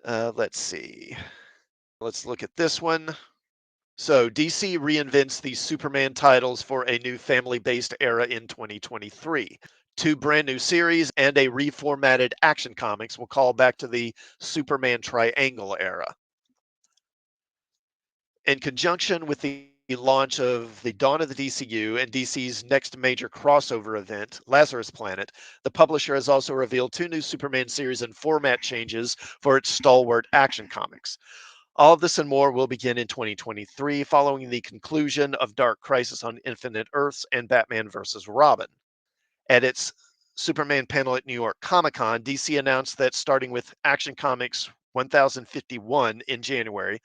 Let's see. Let's look at this one. So DC reinvents the Superman titles for a new family-based era in 2023. Two brand new series and a reformatted Action Comics will call back to the Superman Triangle era. In conjunction with the launch of the Dawn of the DCU and DC's next major crossover event, Lazarus Planet, the publisher has also revealed two new Superman series and format changes for its stalwart Action Comics. All of this and more will begin in 2023 following the conclusion of Dark Crisis on Infinite Earths and Batman vs. Robin. At its Superman panel at New York Comic Con, DC announced that starting with Action Comics 1051 in January,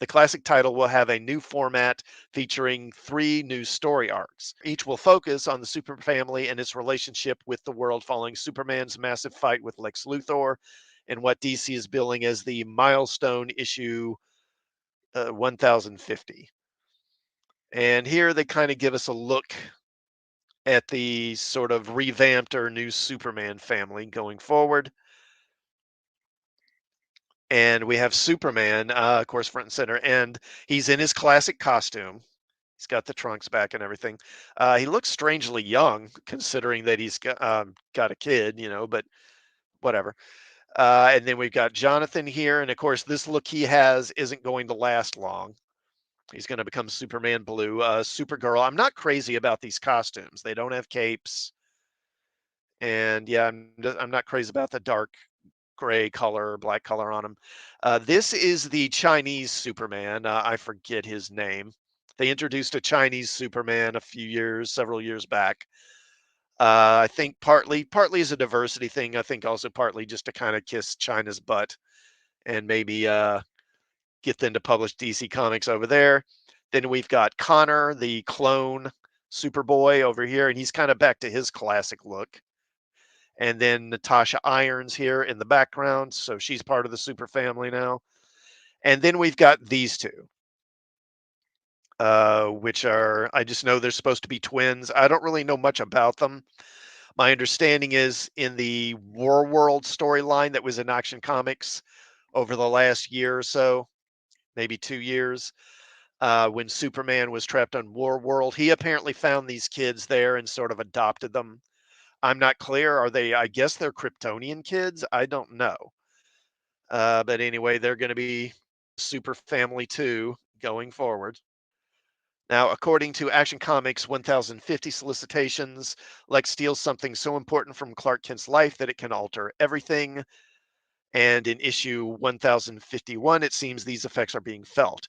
the classic title will have a new format featuring three new story arcs. Each will focus on the Super family and its relationship with the world following Superman's massive fight with Lex Luthor and what DC is billing as the milestone issue 1050. And here they kind of give us a look at the sort of revamped or new Superman family going forward. And we have Superman, of course, front and center, and he's in his classic costume. He's got the trunks back and everything. He looks strangely young, considering that he's got a kid, but whatever. And then we've got Jonathan here, and of course, this look he has isn't going to last long. He's going to become Superman Blue. Supergirl. I'm not crazy about these costumes. They don't have capes, and yeah, I'm not crazy about the dark gray color, black color on him. This is the Chinese Superman. I forget his name. They introduced a Chinese Superman several years back. I think partly is a diversity thing. I think also partly just to kind of kiss China's butt and maybe get them to publish DC Comics over there. Then we've got Connor, the clone Superboy over here, and he's kind of back to his classic look. And then Natasha Irons here in the background, so she's part of the super family now. And then we've got these two, which are, I just know they're supposed to be twins. I don't really know much about them. My understanding is in the War World storyline that was in Action Comics over the last year or so, maybe 2 years, when Superman was trapped on War World, he apparently found these kids there and sort of adopted them. I'm not clear. Are they, I guess they're Kryptonian kids? I don't know. But anyway, they're going to be super family too going forward. Now, according to Action Comics 1050 solicitations, Lex steals something so important from Clark Kent's life that it can alter everything. And in issue 1051, it seems these effects are being felt.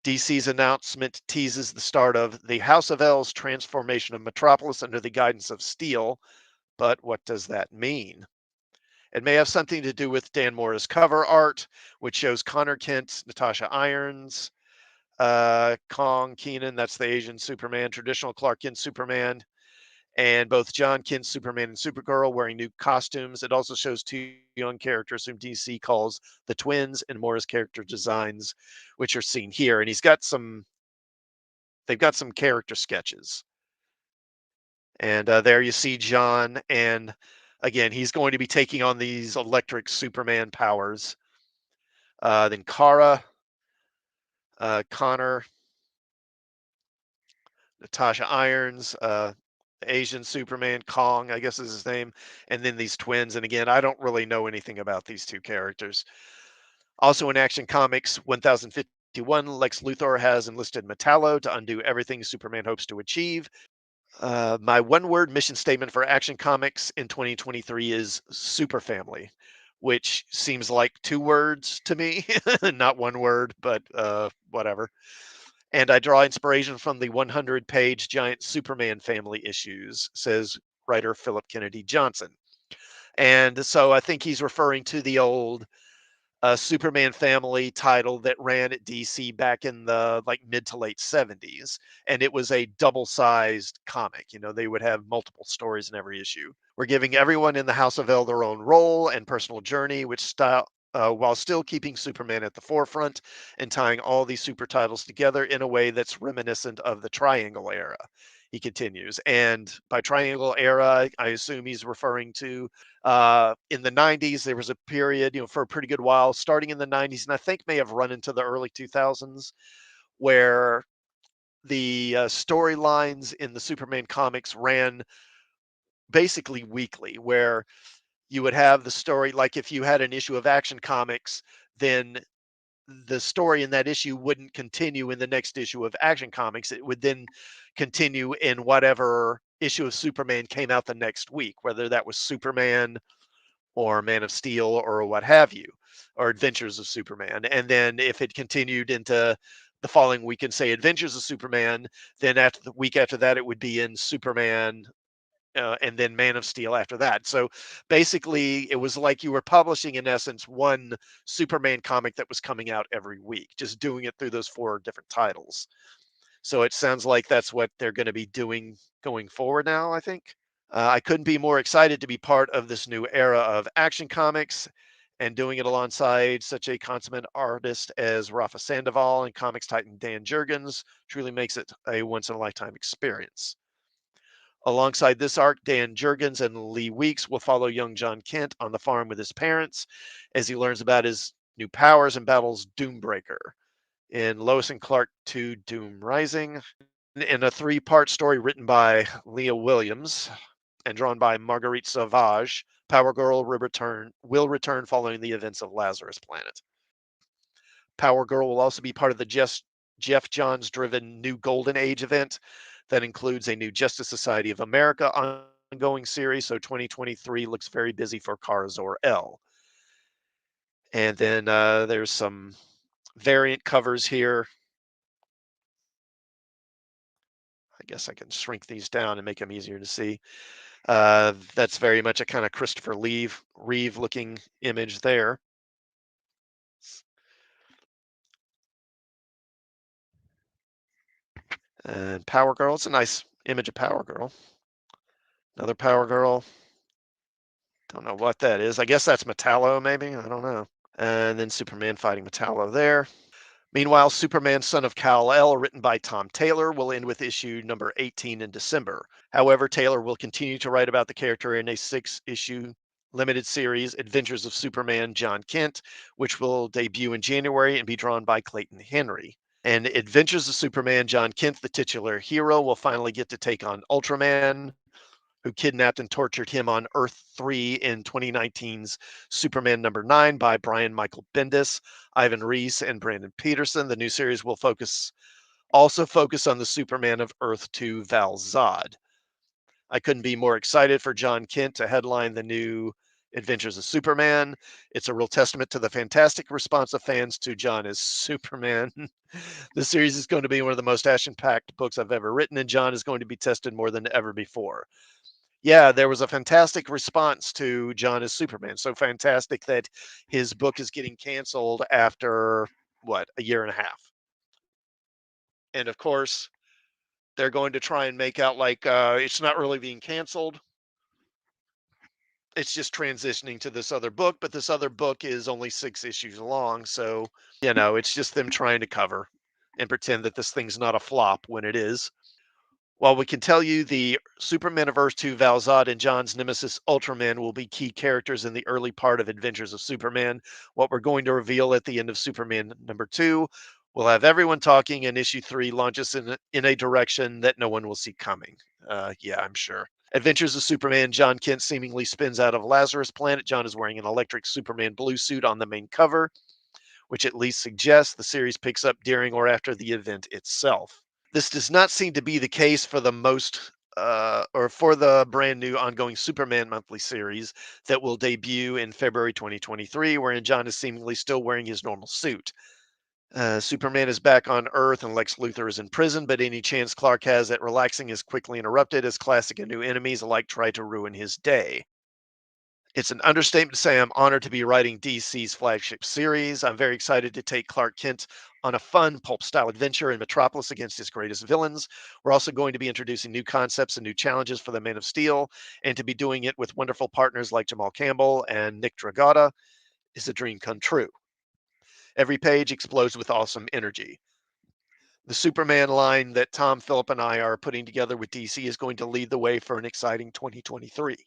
DC's announcement teases the start of the House of L's transformation of Metropolis under the guidance of Steel. But what does that mean? It may have something to do with Dan Mora's cover art, which shows Connor Kent, Natasha Irons, Kong Keenan, that's the Asian Superman, traditional Clark Kent Superman, and both John Kent Superman and Supergirl wearing new costumes. It also shows two young characters whom DC calls the twins and Mora's character designs, which are seen here. And they've got some character sketches. And there you see John, and again, he's going to be taking on these electric Superman powers. Then Kara, Connor, Natasha Irons, Asian Superman, Kong, I guess is his name, and then these twins. And again, I don't really know anything about these two characters. Also in Action Comics 1051, Lex Luthor has enlisted Metallo to undo everything Superman hopes to achieve. My one word mission statement for Action Comics in 2023 is super family, which seems like two words to me, not one word, but whatever. And I draw inspiration from the 100-page giant Superman family issues, says writer Philip Kennedy Johnson. And so I think he's referring to the old Superman family title that ran at DC back in the like mid to late 70s. And it was a double-sized comic. They would have multiple stories in every issue. We're giving everyone in the House of L their own role and personal journey, while still keeping Superman at the forefront and tying all these super titles together in a way that's reminiscent of the Triangle era. he continues. And by Triangle Era, I assume he's referring to in the 90s, there was a period, for a pretty good while, starting in the 90s, and I think may have run into the early 2000s, where the storylines in the Superman comics ran basically weekly, where you would have the story, like if you had an issue of Action Comics, then the story in that issue wouldn't continue in the next issue of Action Comics. It would then continue in whatever issue of Superman came out the next week, whether that was Superman or Man of Steel or what have you, or Adventures of Superman. And then if it continued into the following week and say Adventures of Superman, then after the week after that, it would be in Superman and then Man of Steel after that. So basically, it was like you were publishing, in essence, one Superman comic that was coming out every week, just doing it through those four different titles. So it sounds like that's what they're going to be doing going forward now, I think. I couldn't be more excited to be part of this new era of Action Comics and doing it alongside such a consummate artist as Rafa Sandoval and comics titan Dan Jurgens truly makes it a once in a lifetime experience. Alongside this arc, Dan Jurgens and Lee Weeks will follow young John Kent on the farm with his parents as he learns about his new powers and battles Doombreaker in Lois and Clark 2 Doom Rising, in a three-part story written by Leah Williams and drawn by Marguerite Sauvage. Power Girl will return following the events of Lazarus Planet. Power Girl will also be part of the Jeff Johns driven New Golden Age event that includes a new Justice Society of America ongoing series. So 2023 looks very busy for Kara Zor-El. And then there's some variant covers here. I guess I can shrink these down and make them easier to see. That's very much a kind of Christopher Reeve looking image there. And Power Girl, it's a nice image of Power Girl. Another Power Girl. Don't know what that is. I guess that's Metallo, maybe. I don't know. And then Superman fighting Metallo there. Meanwhile, Superman Son of Kal-El, written by Tom Taylor, will end with issue number 18 in December. However, Taylor will continue to write about the character in a 6-issue limited series, Adventures of Superman John Kent, which will debut in January and be drawn by Clayton Henry. And Adventures of Superman John Kent, the titular hero, will finally get to take on Ultraman, who kidnapped and tortured him on Earth 3 in 2019's Superman number 9 by Brian Michael Bendis, Ivan Reis, and Brandon Peterson. The new series will also focus on the Superman of Earth 2, Val Zod. I couldn't be more excited for John Kent to headline the new Adventures of Superman. It's a real testament to the fantastic response of fans to John as Superman. The series is going to be one of the most action-packed books I've ever written, and John is going to be tested more than ever before. Yeah, there was a fantastic response to John as Superman. So fantastic that his book is getting canceled after what, a year and a half. And of course, they're going to try and make out like it's not really being canceled. It's just transitioning to this other book, but this other book is only 6 issues long. So, it's just them trying to cover and pretend that this thing's not a flop when it is. While we can tell you the Supermaniverse 2 Val Zod and John's nemesis Ultraman will be key characters in the early part of Adventures of Superman, what we're going to reveal at the end of Superman number 2 will have everyone talking, and issue 3 launches in a direction that no one will see coming. Yeah, I'm sure. Adventures of Superman John Kent seemingly spins out of Lazarus Planet. John is wearing an electric Superman blue suit on the main cover, which at least suggests the series picks up during or after the event itself. This does not seem to be the case for the brand new ongoing Superman monthly series that will debut in February 2023, wherein John is seemingly still wearing his normal suit. Superman is back on Earth and Lex Luthor is in prison, but any chance Clark has at relaxing is quickly interrupted as classic and new enemies alike try to ruin his day. It's an understatement to say I'm honored to be writing DC's flagship series. I'm very excited to take Clark Kent on a fun pulp style adventure in Metropolis against his greatest villains. We're also going to be introducing new concepts and new challenges for the Man of Steel, and to be doing it with wonderful partners like Jamal Campbell and Nick Dragata is a dream come true. Every page explodes with awesome energy. The Superman line that Tom, Phillip, and I are putting together with DC is going to lead the way for an exciting 2023.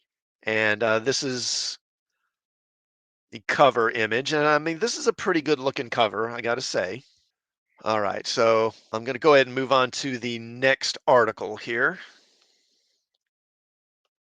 And this is the cover image. And I mean, this is a pretty good looking cover, I got to say. All right, so I'm going to go ahead and move on to the next article here.